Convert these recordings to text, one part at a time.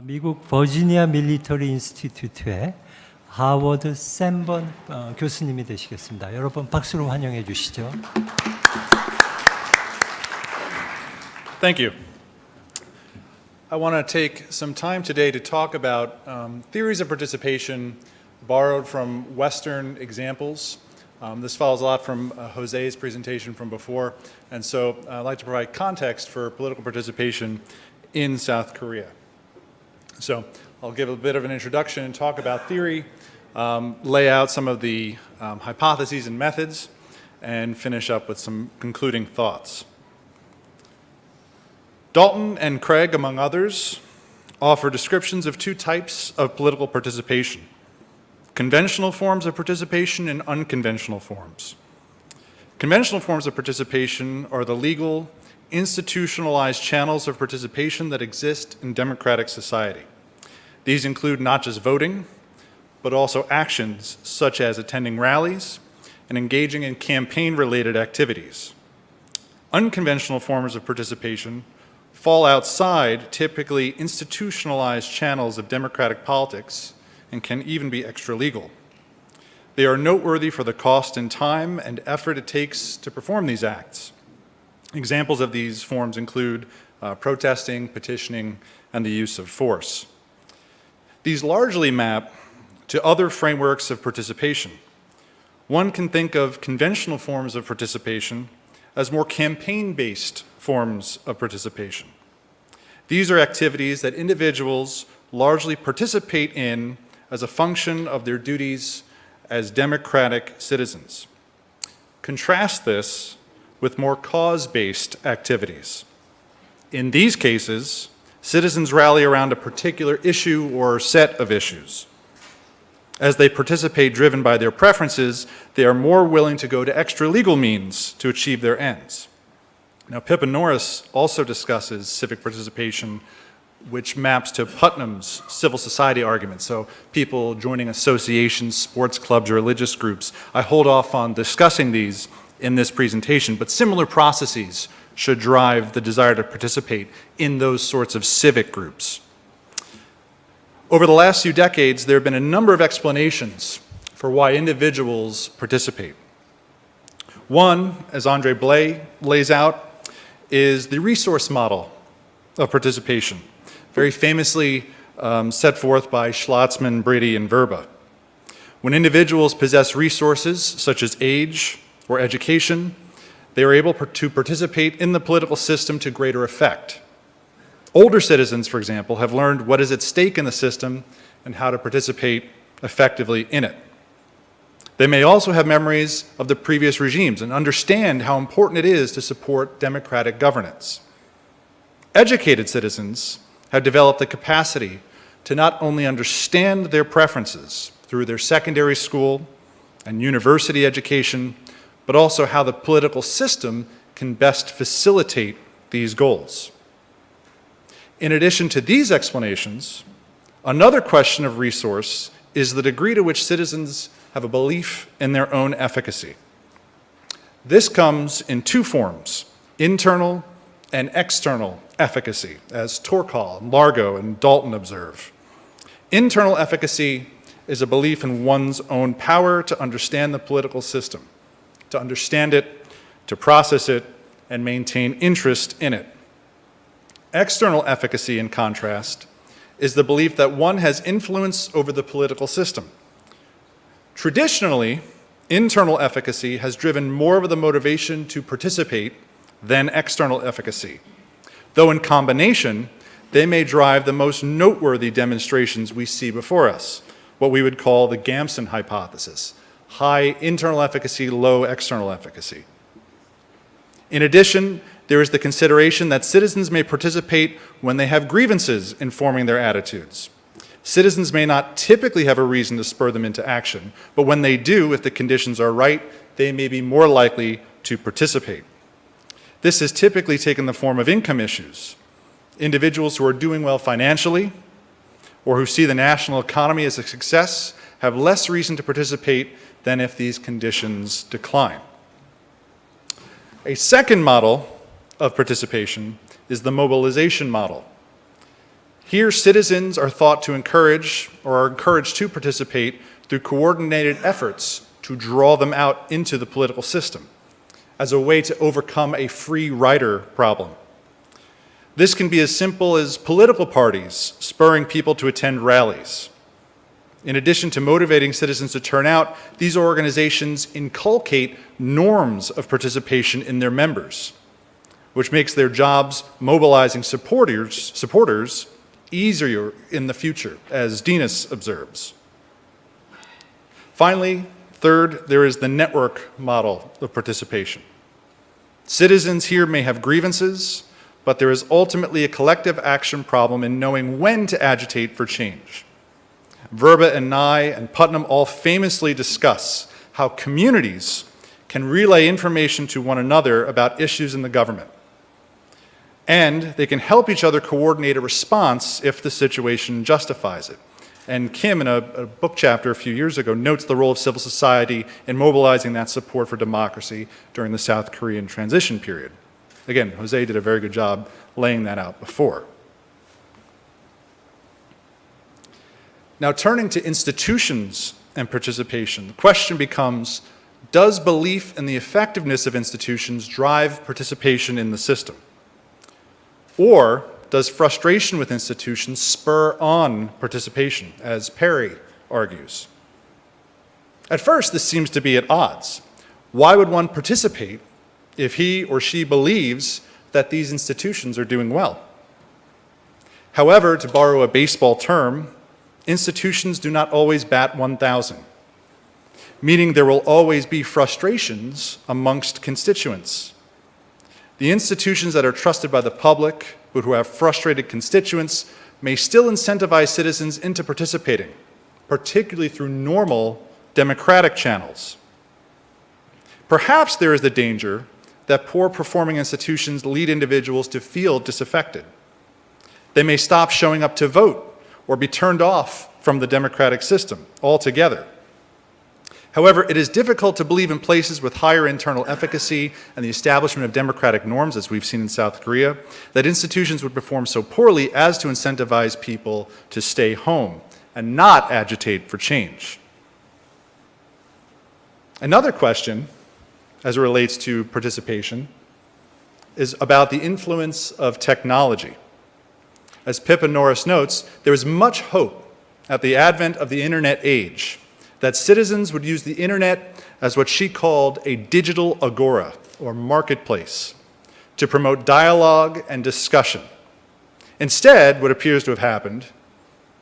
미국 버지니아 밀리터리 인스티튜트의 하워드 샌번 교수님이 되시겠습니다. 여러분 박수로 환영해 주시죠. Thank you. I want to take some time today to talk about theories of participation borrowed from Western examples. This follows a lot from Jose's presentation from before, and so I'd like to provide context for political participation in South Korea. So I'll give a bit of an introduction and talk about theory, lay out some of the hypotheses and methods, and finish up with some concluding thoughts. Dalton and Craig, among others, offer descriptions of two types of political participation: conventional forms of participation and unconventional forms. Conventional forms of participation are the legal, institutionalized channels of participation that exist in democratic society. These include not just voting, but also actions such as attending rallies and engaging in campaign-related activities. Unconventional forms of participation fall outside typically institutionalized channels of democratic politics and can even be extra-legal. They are noteworthy for the cost and time and effort it takes to perform these acts. Examples of these forms include protesting, petitioning, and the use of force. These largely map to other frameworks of participation. One can think of conventional forms of participation as more campaign-based forms of participation. These are activities that individuals largely participate in as a function of their duties as democratic citizens. Contrast this with more cause-based activities. In these cases, citizens rally around a particular issue or set of issues. As they participate driven by their preferences, they are more willing to go to extra-legal means to achieve their ends. Now, Pippa Norris also discusses civic participation, which maps to Putnam's civil society argument, so people joining associations, sports clubs, or religious groups. I hold off on discussing these in this presentation, but similar processes should drive the desire to participate in those sorts of civic groups. Over the last few decades, there have been a number of explanations for why individuals participate. One, as Andre Blay lays out, is the resource model of participation, very famously set forth by Schlotzman, Brady, and Verba. When individuals possess resources such as age or education, they are able to participate in the political system to greater effect. Older citizens, for example, have learned what is at stake in the system and how to participate effectively in it. They may also have memories of the previous regimes and understand how important it is to support democratic governance. Educated citizens have developed the capacity to not only understand their preferences through their secondary school and university education, but also how the political system can best facilitate these goals. In addition to these explanations, another question of resource is the degree to which citizens have a belief in their own efficacy. This comes in two forms: internal and external efficacy, as Torkall, Largo, and Dalton observe. Internal efficacy is a belief in one's own power to understand the political system, to understand it, to process it, and maintain interest in it. External efficacy, in contrast, is the belief that one has influence over the political system. Traditionally, internal efficacy has driven more of the motivation to participate than external efficacy, though in combination, they may drive the most noteworthy demonstrations we see before us, what we would call the Gamson hypothesis: high internal efficacy, low external efficacy. In addition, there is the consideration that citizens may participate when they have grievances informing their attitudes. Citizens may not typically have a reason to spur them into action, but when they do, if the conditions are right, they may be more likely to participate. This has typically taken the form of income issues. Individuals who are doing well financially or who see the national economy as a success have less reason to participate than if these conditions decline. A second model of participation is the mobilization model. Here, citizens are thought to encourage or are encouraged to participate through coordinated efforts to draw them out into the political system as a way to overcome a free rider problem. This can be as simple as political parties spurring people to attend rallies. In addition to motivating citizens to turn out, these organizations inculcate norms of participation in their members, which makes their jobs mobilizing supporters easier in the future, as Dinas observes. Finally, third, there is the network model of participation. Citizens here may have grievances, but there is ultimately a collective action problem in knowing when to agitate for change. Verba and Nye and Putnam all famously discuss how communities can relay information to one another about issues in the government. And they can help each other coordinate a response if the situation justifies it. And Kim, in a book chapter a few years ago, notes the role of civil society in mobilizing that support for democracy during the South Korean transition period. Again, Jose did a very good job laying that out before. Now, turning to institutions and participation, the question becomes, does belief in the effectiveness of institutions drive participation in the system? Or does frustration with institutions spur on participation, as Perry argues? At first, this seems to be at odds. Why would one participate if he or she believes that these institutions are doing well? However, to borrow a baseball term, institutions do not always bat 1,000, meaning there will always be frustrations amongst constituents. The institutions that are trusted by the public, but who have frustrated constituents, may still incentivize citizens into participating, particularly through normal democratic channels. Perhaps there is the danger that poor performing institutions lead individuals to feel disaffected. They may stop showing up to vote or be turned off from the democratic system altogether. However, it is difficult to believe in places with higher internal efficacy and the establishment of democratic norms, as we've seen in South Korea, that institutions would perform so poorly as to incentivize people to stay home and not agitate for change. Another question, as it relates to participation, is about the influence of technology. As Pippa Norris notes, there is much hope at the advent of the internet age that citizens would use the internet as what she called a digital agora, or marketplace, to promote dialogue and discussion. Instead, what appears to have happened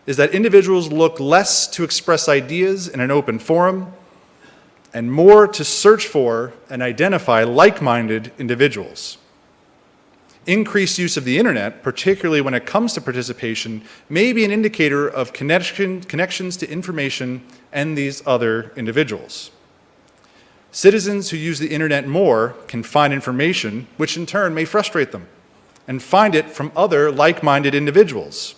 is that individuals look less to express ideas in an open forum and more to search for and identify like-minded individuals. Increased use of the internet, particularly when it comes to participation, may be an indicator of connections to information and these other individuals. Citizens who use the internet more can find information, which in turn may frustrate them, and find it from other like-minded individuals.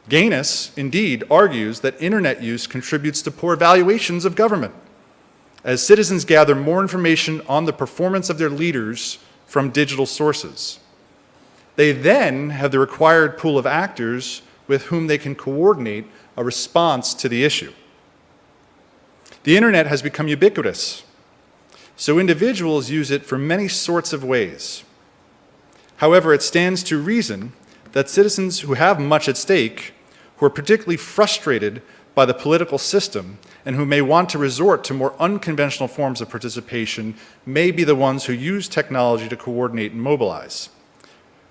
Gaines, indeed, argues that internet use contributes to poor valuations of government, as citizens gather more information on the performance of their leaders from digital sources. They then have the required pool of actors with whom they can coordinate a response to the issue. The internet has become ubiquitous, so individuals use it for many sorts of ways. However, it stands to reason that citizens who have much at stake, who are particularly frustrated by the political system, and who may want to resort to more unconventional forms of participation, may be the ones who use technology to coordinate and mobilize.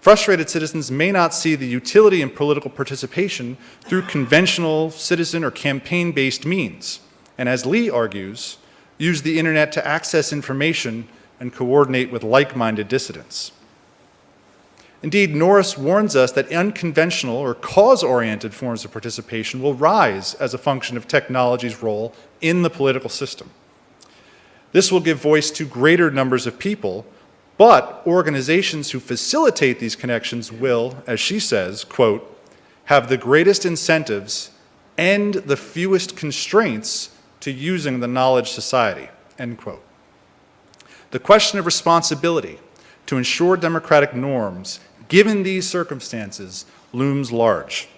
Frustrated citizens may not see the utility in political participation through conventional citizen or campaign-based means, and as Lee argues, use the internet to access information and coordinate with like-minded dissidents. Indeed, Norris warns us that unconventional or cause-oriented forms of participation will rise as a function of technology's role in the political system. This will give voice to greater numbers of people, but organizations who facilitate these connections will, as she says, quote, have the greatest incentives and the fewest constraints to using the knowledge society, end quote. The question of responsibility to ensure democratic norms, given these circumstances, looms large.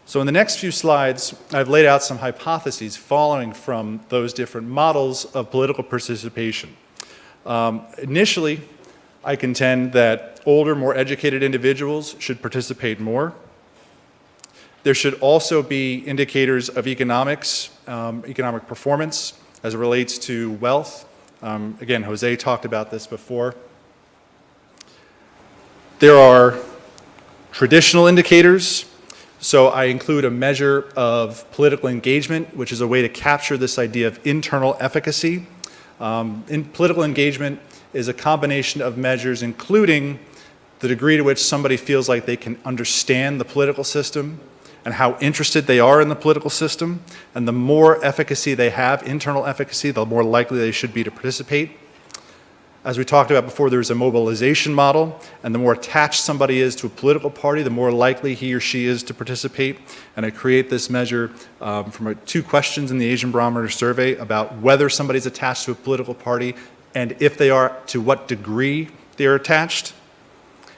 So in the next few slides, I've laid out some hypotheses following from those different models of political participation. Initially, I contend that older, more educated individuals should participate more. There should also be indicators of economics, economic performance as it relates to wealth. Again, Jose talked about this before. There are traditional indicators. So I include a measure of political engagement, which is a way to capture this idea of internal efficacy. Political engagement is a combination of measures, including the degree to which somebody feels like they can understand the political system and how interested they are in the political system. And the more efficacy they have, internal efficacy, the more likely they should be to participate. As we talked about before, there's a mobilization model, and the more attached somebody is to a political party, the more likely he or she is to participate. And I create this measure from 2 questions in the Asian Barometer survey about whether somebody's attached to a political party, and if they are, to what degree they're attached.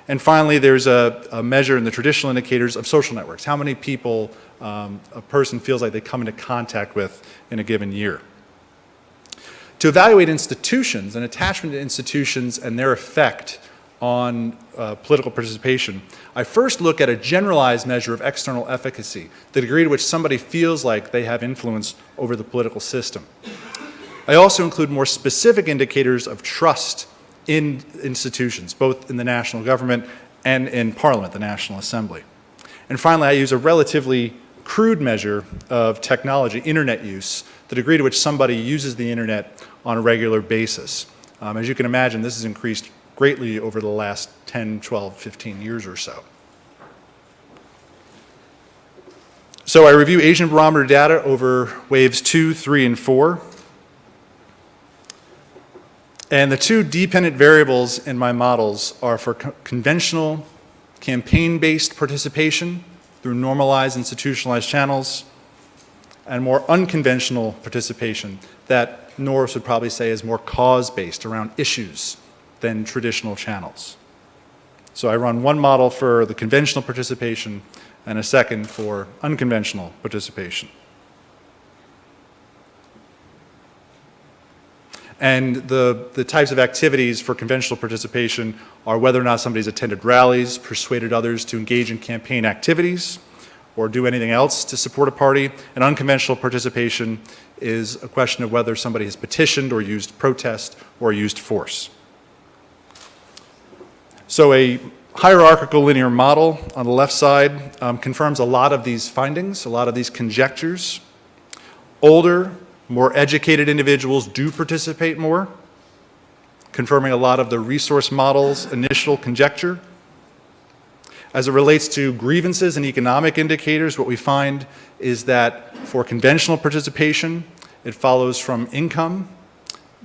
And finally, there's a measure in the traditional indicators of social networks, how many people a person feels like they come into contact with in a given year. To evaluate institutions and attachment to institutions and their effect on political participation, I first look at a generalized measure of external efficacy, the degree to which somebody feels like they have influence over the political system. I also include more specific indicators of trust in institutions, both in the national government and in Parliament, the National Assembly. And finally, I use a relatively crude measure of technology, internet use, the degree to which somebody uses the internet on a regular basis. As you can imagine, this has increased greatly over the last 10, 12, 15 years or so. So I review Asian Barometer data over waves 2, 3, and 4. And the 2 dependent variables in my models are for conventional campaign-based participation through normalized institutionalized channels, and more unconventional participation that Norris would probably say is more cause-based around issues than traditional channels. So I run one model for the conventional participation and a second for unconventional participation. And the types of activities for conventional participation are whether or not somebody's attended rallies, persuaded others to engage in campaign activities, or do anything else to support a party. And unconventional participation is a question of whether somebody has petitioned or used protest or used force. So a hierarchical linear model on the left side confirms a lot of these findings, a lot of these conjectures. Older, more educated individuals do participate more, confirming a lot of the resource model's initial conjecture. As it relates to grievances and economic indicators, what we find is that for conventional participation, it follows from income,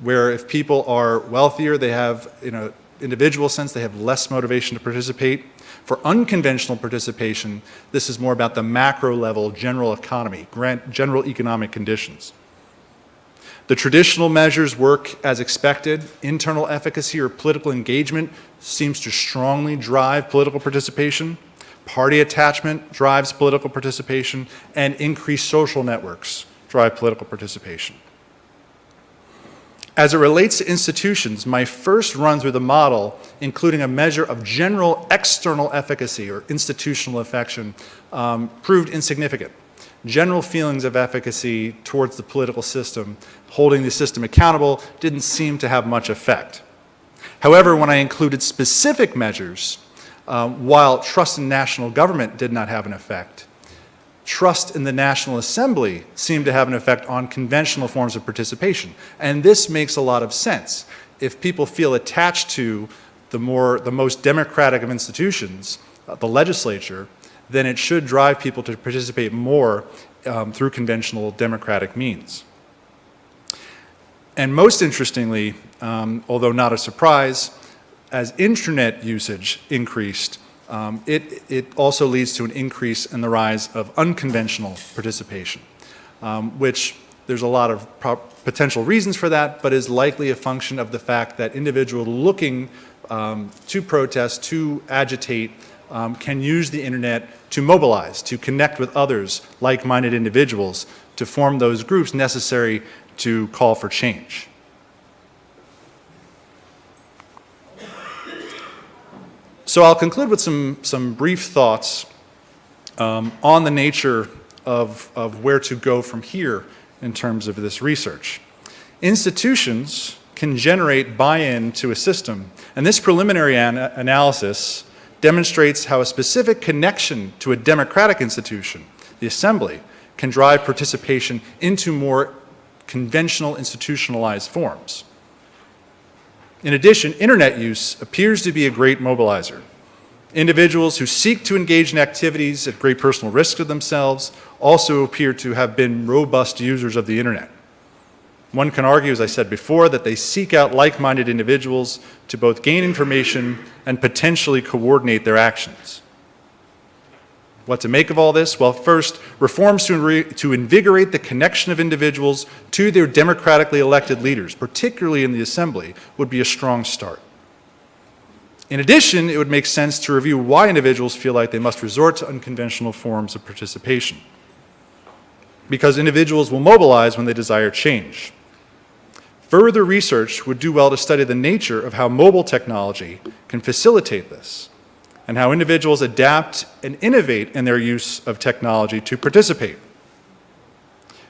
where if people are wealthier, they have, in an individual sense, they have less motivation to participate. For unconventional participation, this is more about the macro level, general economy, general economic conditions. The traditional measures work as expected. Internal efficacy or political engagement seems to strongly drive political participation. Party attachment drives political participation, and increased social networks drive political participation. As it relates to institutions, my first run through the model, including a measure of general external efficacy or institutional affection, proved insignificant. General feelings of efficacy towards the political system, holding the system accountable, didn't seem to have much effect. However, when I included specific measures, while trust in national government did not have an effect, trust in the National Assembly seemed to have an effect on conventional forms of participation. And this makes a lot of sense. If people feel attached to the most democratic of institutions, the legislature, then it should drive people to participate more through conventional democratic means. And most interestingly, although not a surprise, as internet usage increased, it also leads to an increase in the rise of unconventional participation, which there's a lot of potential reasons for that, but is likely a function of the fact that individuals looking to protest, to agitate, can use the internet to mobilize, to connect with others, like-minded individuals, to form those groups necessary to call for change. So I'll conclude with some brief thoughts on the nature of where to go from here in terms of this research. Institutions can generate buy-in to a system, and this preliminary analysis demonstrates how a specific connection to a democratic institution, the assembly, can drive participation into more conventional institutionalized forms. In addition, internet use appears to be a great mobilizer. Individuals who seek to engage in activities at great personal risk to themselves also appear to have been robust users of the internet. One can argue, as I said before, that they seek out like-minded individuals to both gain information and potentially coordinate their actions. What to make of all this? Well, first, reforms to invigorate the connection of individuals to their democratically elected leaders, particularly in the assembly, would be a strong start. In addition, it would make sense to review why individuals feel like they must resort to unconventional forms of participation. Because individuals will mobilize when they desire change. Further research would do well to study the nature of how mobile technology can facilitate this, and how individuals adapt and innovate in their use of technology to participate.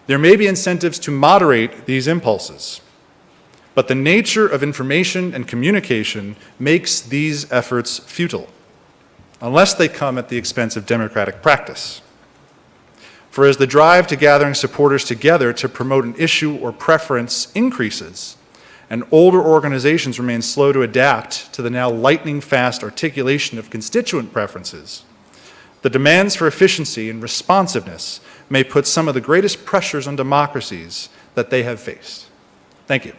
There may be incentives to moderate these impulses, but the nature of information and communication makes these efforts futile, unless they come at the expense of democratic practice. For as the drive to gathering supporters together to promote an issue or preference increases, and older organizations remain slow to adapt to the now lightning-fast articulation of constituent preferences, the demands for efficiency and responsiveness may put some of the greatest pressures on democracies that they have faced. Thank you.